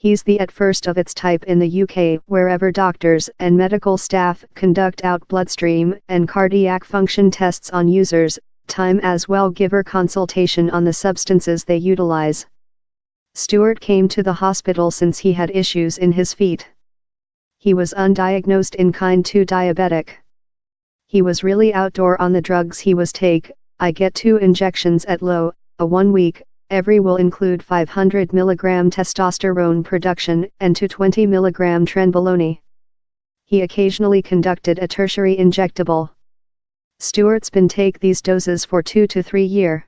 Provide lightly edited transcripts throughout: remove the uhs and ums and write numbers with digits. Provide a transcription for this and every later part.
He's the at first of its type in the UK, wherever doctors and medical staff conduct out bloodstream and cardiac function tests on users, time as well giver consultation on the substances they utilize. Stuart came to the hospital since he had issues in his feet. He was undiagnosed in kind 2 diabetic. He was really outdoor on the drugs he was take. I get 2 injections at low, a 1 week, every will include 500 mg testosterone production and 220 mg trenbolone. He occasionally conducted a tertiary injectable. Stuart's been take these doses for 2 to 3 years.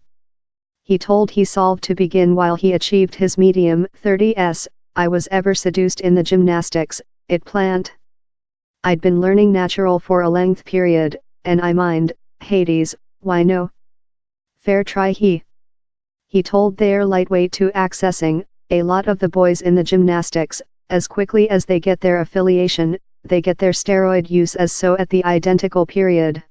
He told he solved to begin while he achieved his medium 30s, I was ever seduced in the gymnastics, it plant. I'd been learning natural for a length period, and I mind, Hades, why no? Fair try he told they're lightweight to accessing, a lot of the boys in the gymnastics, as quickly as they get their affiliation, they get their steroid use as so at the identical period.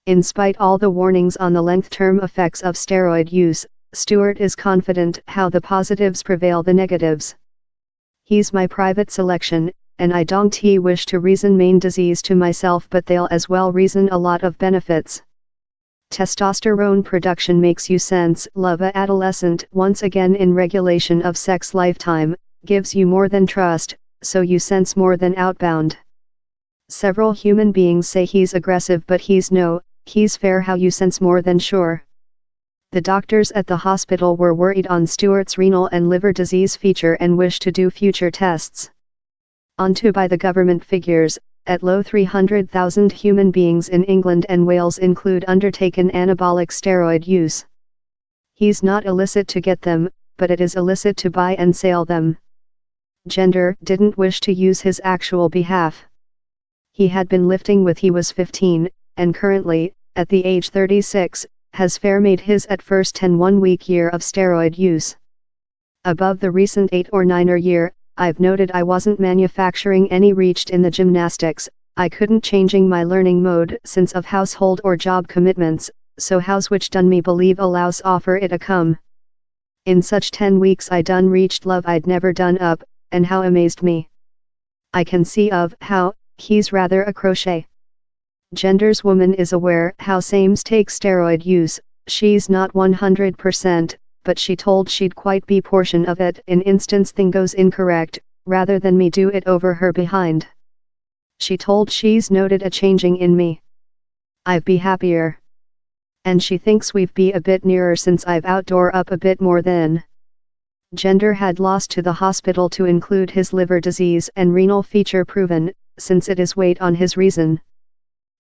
In spite all the warnings on the length-term effects of steroid use, Stuart is confident how the positives prevail the negatives. He's my private selection, and I don't wish to reason main disease to myself, but they'll as well reason a lot of benefits. Testosterone production makes you sense love a adolescent once again in regulation of sex lifetime, gives you more than trust, so you sense more than outbound. Several human beings say he's aggressive, but he's fair how you sense more than sure. The doctors at the hospital were worried on Stuart's renal and liver disease feature and wish to do future tests. Onto by the government figures, at low 300,000 human beings in England and Wales include undertaken anabolic steroid use. He's not illicit to get them, but it is illicit to buy and sell them. Gender didn't wish to use his actual behalf. He had been lifting with he was 15, and currently, at the age 36, has fair made his at first 10 1-week year of steroid use. Above the recent 8 or 9 year, I've noted I wasn't manufacturing any reached in the gymnastics, I couldn't changing my learning mode since of household or job commitments, so house which done me believe allows offer it a come. In such 10 weeks I done reached love I'd never done up, and how amazed me. I can see of how, he's rather a crochet. Gender's woman is aware how sames take steroid use, she's not 100%, but she told she'd quite be portion of it in instance thing goes incorrect, rather than me do it over her behind. She told she's noted a changing in me. I've be happier. And she thinks we've be a bit nearer since I've outdoor up a bit more then. Gender had lost to the hospital to include his liver disease and renal feature proven, since it is weight on his reason.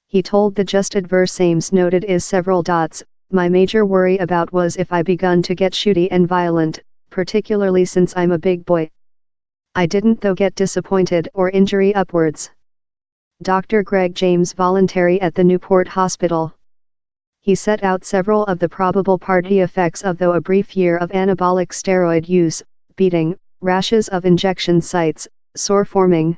He told the just adverse sames noted is several dots. My major worry about was if I begun to get shooty and violent, particularly since I'm a big boy. I didn't though get disappointed or injury upwards. Dr. Greg James voluntary at the Newport Hospital. He set out several of the probable party effects of though a brief year of anabolic steroid use, beating, rashes of injection sites, sore forming,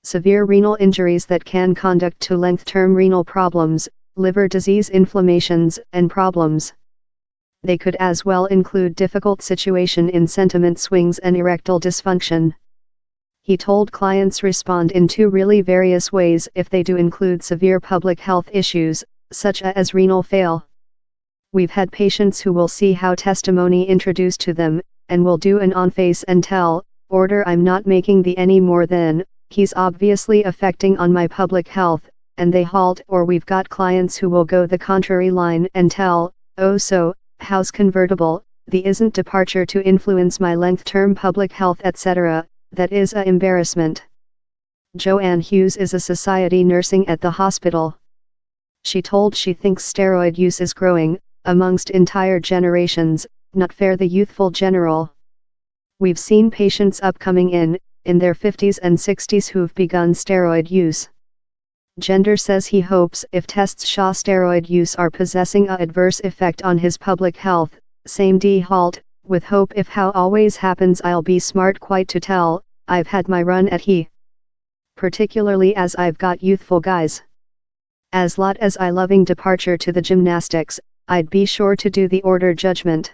severe renal injuries that can conduct to length-term renal problems, liver disease inflammations and problems. They could as well include difficult situation in sentiment swings and erectile dysfunction. He told clients respond in 2 really various ways if they do include severe public health issues, such as renal fail. We've had patients who will see how testimony introduced to them, and will do an on-face and tell, order I'm not making the any more than, he's obviously affecting on my public health, and they halt. Or we've got clients who will go the contrary line and tell, oh so, how's convertible, the isn't departure to influence my length-term public health etc., that is a embarrassment. Joanne Hughes is a society nursing at the hospital. She told she thinks steroid use is growing, amongst entire generations, not fair the youthful general. We've seen patients upcoming in their 50s and 60s who've begun steroid use. Gender says he hopes if tests show steroid use are possessing a adverse effect on his public health, same d halt, with hope if how always happens I'll be smart quite to tell, I've had my run at he. Particularly as I've got youthful guys. As lot as I loving departure to the gymnastics, I'd be sure to do the order judgment.